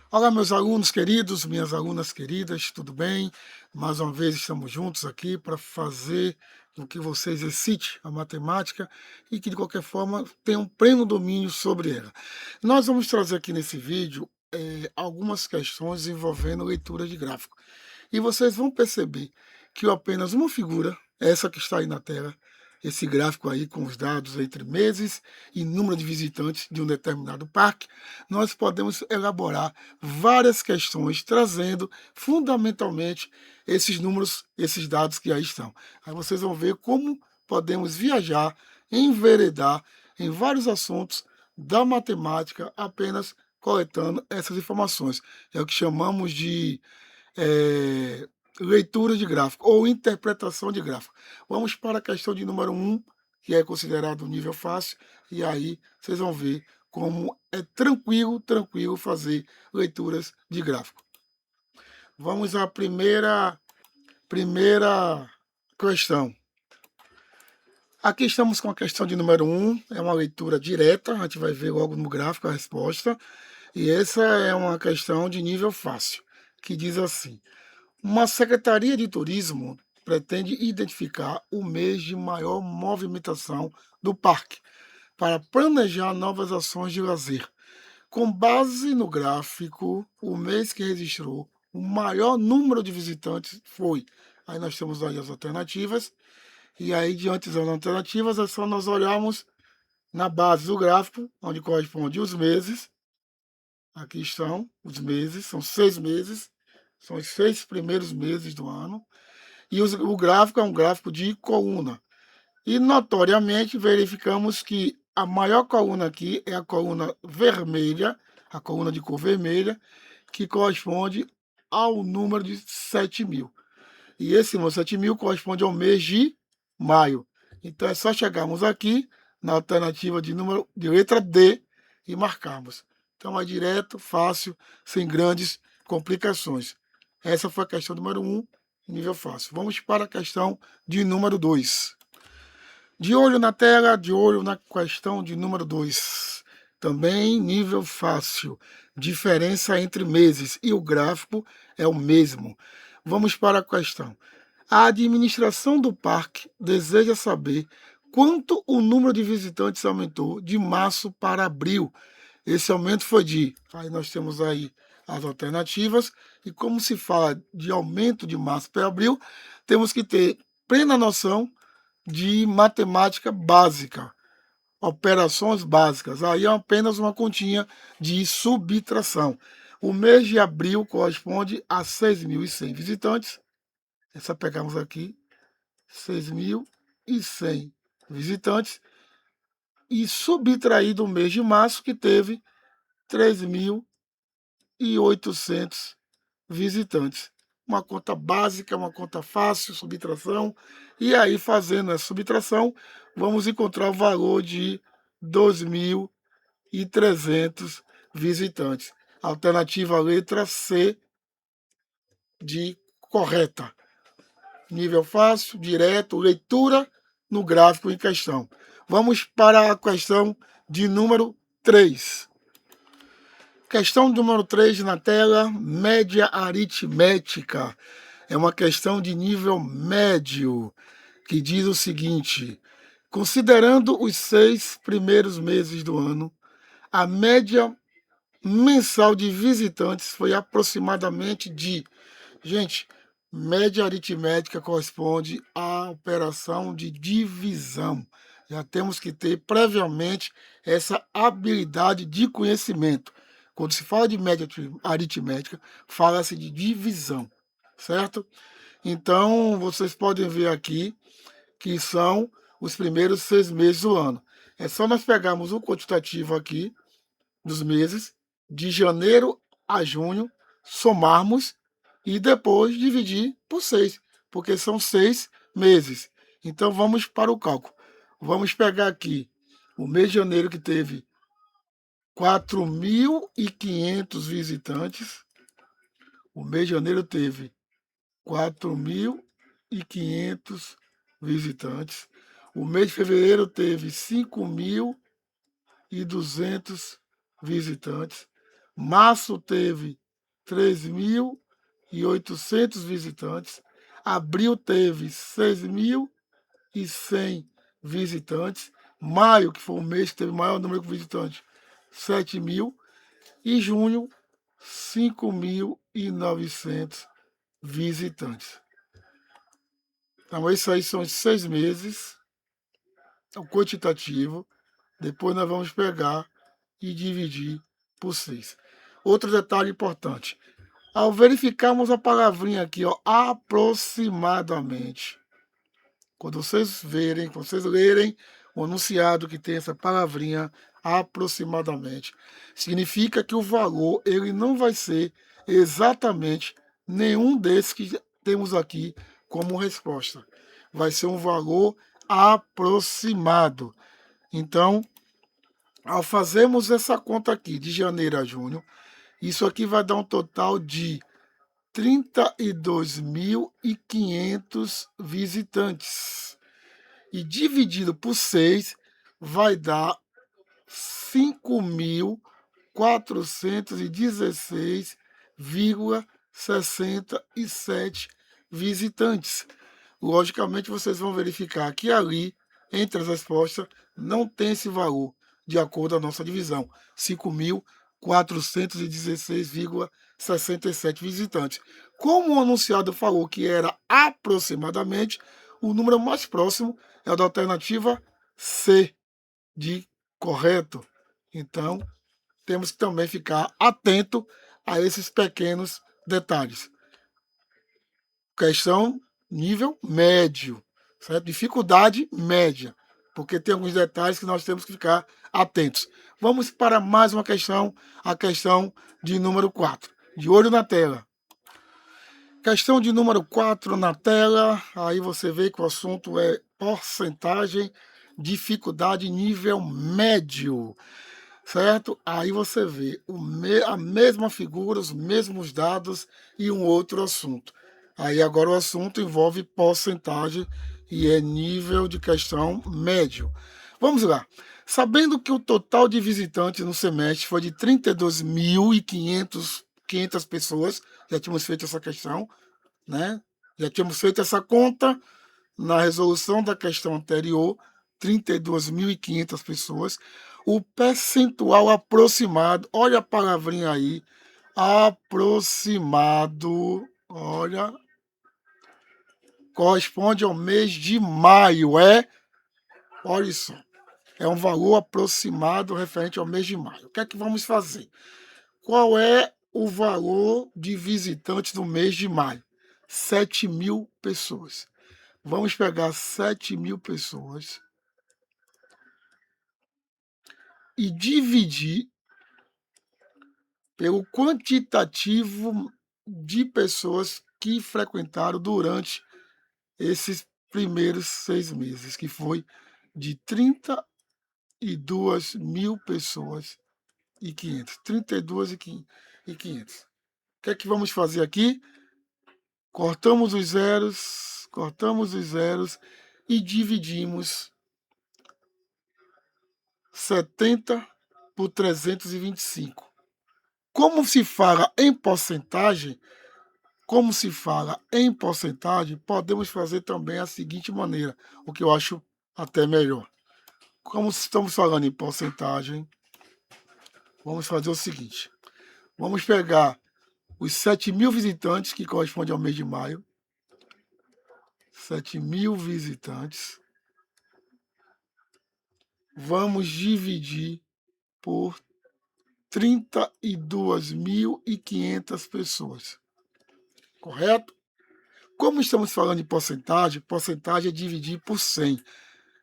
Olá, meus alunos queridos, minhas alunas queridas, tudo bem? Mais uma vez estamos juntos aqui para fazer com que você exercite a matemática e que, de qualquer forma, tenha um pleno domínio sobre ela. Nós vamos trazer aqui nesse vídeo algumas questões envolvendo leitura de gráfico. E vocês vão perceber que apenas uma figura, essa que está aí na tela, esse gráfico aí com os dados entre meses e número de visitantes de um determinado parque, nós podemos elaborar várias questões trazendo fundamentalmente esses números, esses dados que aí estão. Aí vocês vão ver como podemos viajar, enveredar em vários assuntos da matemática apenas coletando essas informações. É o que chamamos de eh, leitura de gráfico ou interpretação de gráfico. Vamos para a questão de número um, que é considerado um nível fácil, e aí vocês vão ver como é tranquilo fazer leituras de gráfico. Vamos à primeira questão. Aqui estamos com a questão de número um, é uma leitura direta, a gente vai ver logo no gráfico a resposta, e essa é uma questão de nível fácil, que diz assim: uma secretaria de turismo pretende identificar o mês de maior movimentação do parque para planejar novas ações de lazer. Com base no gráfico, o mês que registrou o maior número de visitantes foi. Aí nós temos aí as alternativas, e aí diante das alternativas é só nós olharmos na base do gráfico, onde corresponde os meses. Aqui estão os meses, são 6 meses, são os 6 primeiros meses do ano. E o gráfico é um gráfico de coluna. E notoriamente verificamos que a maior coluna aqui é a coluna vermelha, a coluna de cor vermelha, que corresponde ao número de 7.000. E esse número 7.000 corresponde ao mês de maio. Então é só chegarmos aqui na alternativa de número de letra D e marcarmos. Então é direto, fácil, sem grandes complicações. Essa foi a questão número um, nível fácil. Vamos para a questão de número 2. De olho na tela, de olho na questão de número 2. Também nível fácil. Diferença entre meses e o gráfico é o mesmo. Vamos para a questão. A administração do parque deseja saber quanto o número de visitantes aumentou de março para abril. Esse aumento foi de. Aí nós temos aí as alternativas. E como se fala de aumento de março para abril, temos que ter plena noção de matemática básica, operações básicas. Aí é apenas uma continha de subtração. O mês de abril corresponde a 6.100 visitantes. Essa pegamos aqui, 6.100 visitantes. E subtraído o mês de março, que teve 3.800 visitantes. Uma conta básica, uma conta fácil, subtração. E aí, fazendo a subtração, vamos encontrar o valor de 2.300 visitantes. Alternativa letra C de correta. Nível fácil, direto, leitura no gráfico em questão. Vamos para a questão de número 3. Questão número 3 na tela, média aritmética. É uma questão de nível médio, que diz o seguinte: considerando os 6 primeiros meses do ano, a média mensal de visitantes foi aproximadamente de. Gente, média aritmética corresponde à operação de divisão. Já temos que ter previamente essa habilidade de conhecimento. Quando se fala de média aritmética, fala-se de divisão, certo? Então, vocês podem ver aqui que são os primeiros 6 meses do ano. É só nós pegarmos o quantitativo aqui dos meses, de janeiro a junho, somarmos e depois dividir por 6, porque são 6 meses. Então vamos para o cálculo. Vamos pegar aqui o mês de janeiro, que teve 4.500 visitantes. O mês de janeiro teve 4.500 visitantes. O mês de fevereiro teve 5.200 visitantes. Março teve 3.800 visitantes. Abril teve 6.100 visitantes. Maio, que foi o mês que teve o maior número de visitantes, 7.000. E junho, 5.900 visitantes. Então, esses aí são os 6 meses, o quantitativo. Depois nós vamos pegar e dividir por 6. Outro detalhe importante. Ao verificarmos a palavrinha aqui, ó, aproximadamente, quando vocês verem, quando vocês lerem o enunciado que tem essa palavrinha aproximadamente, significa que o valor ele não vai ser exatamente nenhum desses que temos aqui como resposta. Vai ser um valor aproximado. Então, ao fazermos essa conta aqui de janeiro a junho, isso aqui vai dar um total de 32.500 visitantes. E dividido por 6 vai dar 5.416,67 visitantes. Logicamente, vocês vão verificar que ali, entre as respostas, não tem esse valor, de acordo com a nossa divisão, 5.416,67 visitantes. Como o anunciado falou que era aproximadamente, o número mais próximo é o da alternativa C, de correto. Então, temos que também ficar atento a esses pequenos detalhes. Questão nível médio, certo? Dificuldade média, porque tem alguns detalhes que nós temos que ficar atentos. Vamos para mais uma questão, a questão de número 4. De olho na tela. Questão de número 4 na tela, aí você vê que o assunto é porcentagem, dificuldade nível médio, certo? Aí você vê a mesma figura, os mesmos dados e um outro assunto. Aí agora o assunto envolve porcentagem e é nível de questão médio. Vamos lá. Sabendo que o total de visitantes no semestre foi de 32.500 pessoas, já tínhamos feito essa questão, né? Já tínhamos feito essa conta na resolução da questão anterior, 32.500 pessoas. O percentual aproximado, olha a palavrinha aí, aproximado, olha, corresponde ao mês de maio, olha só, é um valor aproximado referente ao mês de maio. O que é que vamos fazer? Qual é o valor de visitantes no mês de maio? 7.000 pessoas. Vamos pegar 7.000 pessoas e dividir pelo quantitativo de pessoas que frequentaram durante esses primeiros 6 meses, que foi de 32.000 pessoas e 500. 32.500. O que é que vamos fazer aqui? Cortamos os zeros e dividimos 70 por 325. Como se fala em porcentagem, podemos fazer também a seguinte maneira, o que eu acho até melhor. Como estamos falando em porcentagem, vamos fazer o seguinte. Vamos pegar os 7.000 visitantes, que corresponde ao mês de maio. 7.000 visitantes. Vamos dividir por 32.500 pessoas. Correto? Como estamos falando de porcentagem é dividir por 100.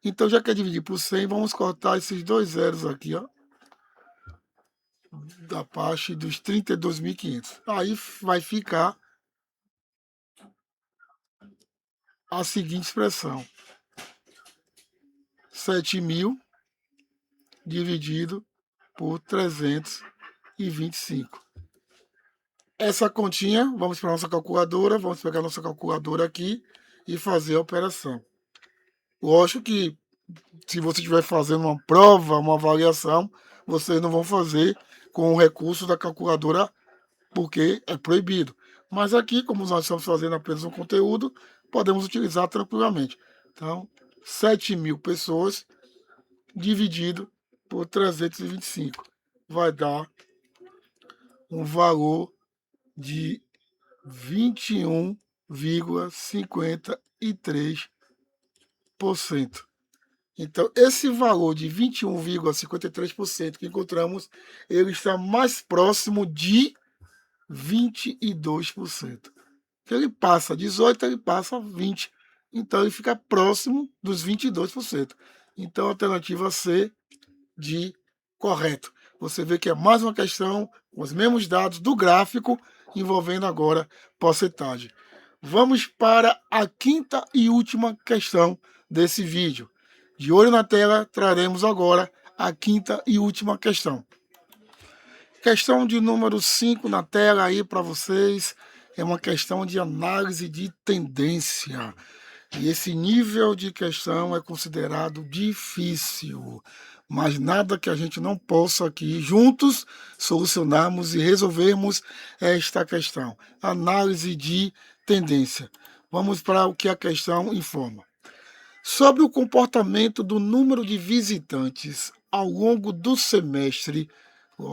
Então, já que é dividir por 100, vamos cortar esses 2 zeros aqui, ó, da parte dos 32.500. Aí vai ficar a seguinte expressão. 7.000 dividido por 325. Essa continha, vamos para a nossa calculadora, vamos pegar a nossa calculadora aqui e fazer a operação. Lógico que se você estiver fazendo uma prova, uma avaliação, vocês não vão fazer com o recurso da calculadora, porque é proibido. Mas aqui, como nós estamos fazendo apenas um conteúdo, podemos utilizar tranquilamente. Então, 7.000 pessoas dividido por 325 vai dar um valor de 21,53%. Então, esse valor de 21,53% que encontramos, ele está mais próximo de 22%. Ele passa 18%, ele passa 20%. Então, ele fica próximo dos 22%. Então, a alternativa C de correto. Você vê que é mais uma questão com os mesmos dados do gráfico, envolvendo agora porcentagem. Vamos para a quinta e última questão desse vídeo. De olho na tela, traremos agora a quinta e última questão. Questão de número 5 na tela aí para vocês. É uma questão de análise de tendência. E esse nível de questão é considerado difícil. Mas nada que a gente não possa aqui juntos solucionarmos e resolvermos esta questão. Análise de tendência. Vamos para o que a questão informa. Sobre o comportamento do número de visitantes ao longo do semestre,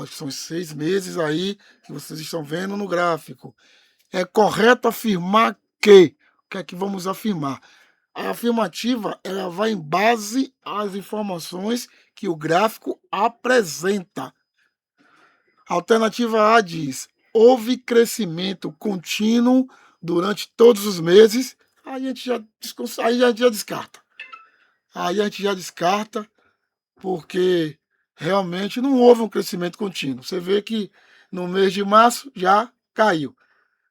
são 6 meses aí que vocês estão vendo no gráfico, é correto afirmar que... O que é que vamos afirmar? A afirmativa ela vai em base às informações que o gráfico apresenta. A alternativa A diz: houve crescimento contínuo durante todos os meses. Aí a gente já descarta. Aí a gente já descarta, porque realmente não houve um crescimento contínuo. Você vê que no mês de março já caiu.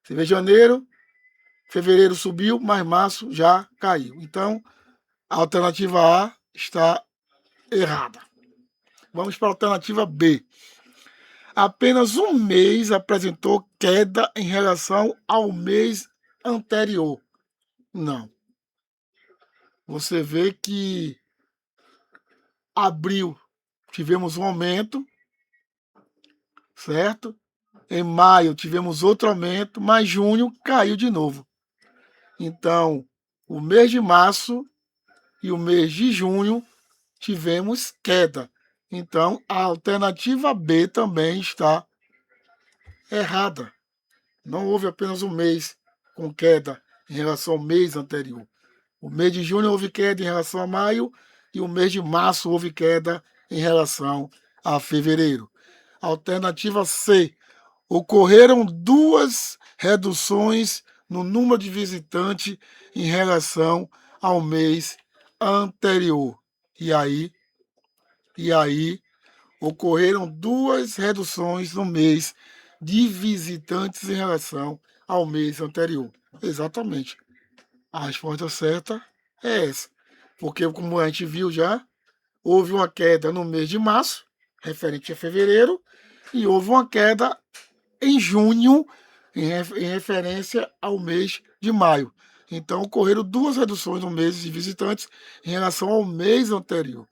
Você vê janeiro, fevereiro subiu, mas março já caiu. Então, a alternativa A está errada. Vamos para a alternativa B. Apenas um mês apresentou queda em relação ao mês anterior. Não. Você vê que abril tivemos um aumento, certo? Em maio tivemos outro aumento, mas junho caiu de novo. Então, o mês de março e o mês de junho tivemos queda. Então, a alternativa B também está errada. Não houve apenas um mês com queda em relação ao mês anterior. O mês de junho houve queda em relação a maio e o mês de março houve queda em relação a fevereiro. Alternativa C. Ocorreram duas reduções no número de visitantes em relação ao mês anterior. E aí ocorreram duas reduções no mês de visitantes em relação ao mês anterior. Exatamente. A resposta certa é essa. Porque, como a gente viu já, houve uma queda no mês de março, referente a fevereiro, e houve uma queda em junho, em referência ao mês de maio. Então, ocorreram duas reduções no mês de visitantes em relação ao mês anterior.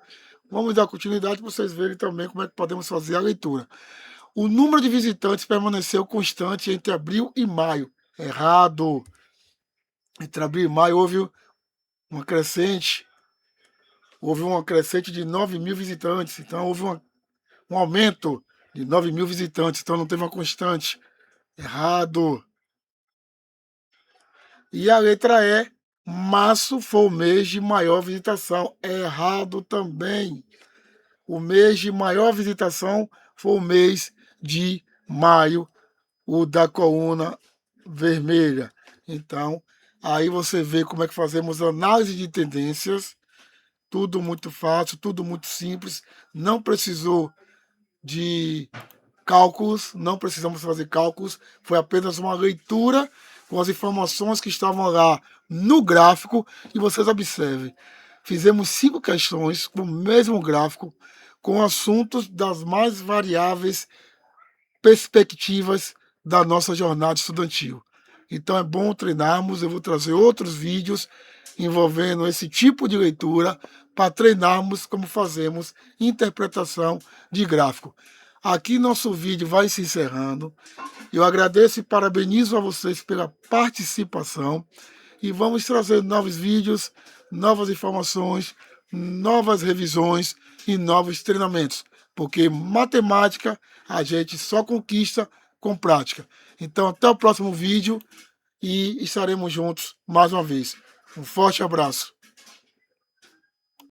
Vamos dar continuidade para vocês verem também como é que podemos fazer a leitura. O número de visitantes permaneceu constante entre abril e maio. Errado. Entre abril e maio houve uma crescente. Houve uma crescente de 9.000 visitantes. Então, houve um aumento de 9.000 visitantes. Então, não teve uma constante. Errado. E a letra E, março foi o mês de maior visitação. Errado também. O mês de maior visitação foi o mês de maio, o da coluna vermelha. Então, aí você vê como é que fazemos análise de tendências. Tudo muito fácil, tudo muito simples. Não precisou de cálculos, não precisamos fazer cálculos. Foi apenas uma leitura com as informações que estavam lá no gráfico. E vocês observem, fizemos 5 questões com o mesmo gráfico, com assuntos das mais variáveis perspectivas da nossa jornada estudantil. Então é bom treinarmos. Eu vou trazer outros vídeos envolvendo esse tipo de leitura para treinarmos como fazemos interpretação de gráfico. Aqui nosso vídeo vai se encerrando. Eu agradeço e parabenizo a vocês pela participação. E vamos trazer novos vídeos, novas informações, novas revisões e novos treinamentos. Porque matemática a gente só conquista com prática. Então, até o próximo vídeo e estaremos juntos mais uma vez. Um forte abraço.